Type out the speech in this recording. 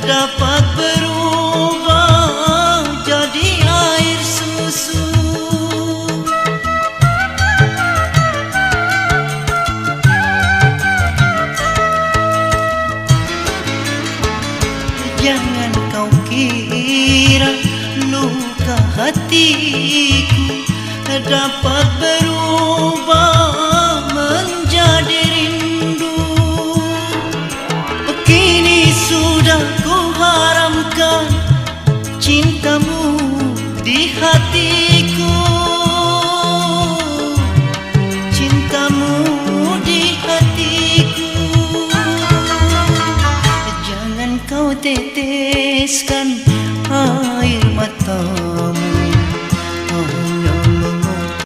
dapat berubah jadi air susu. Jangan kau kira luka hatiku dapat berubah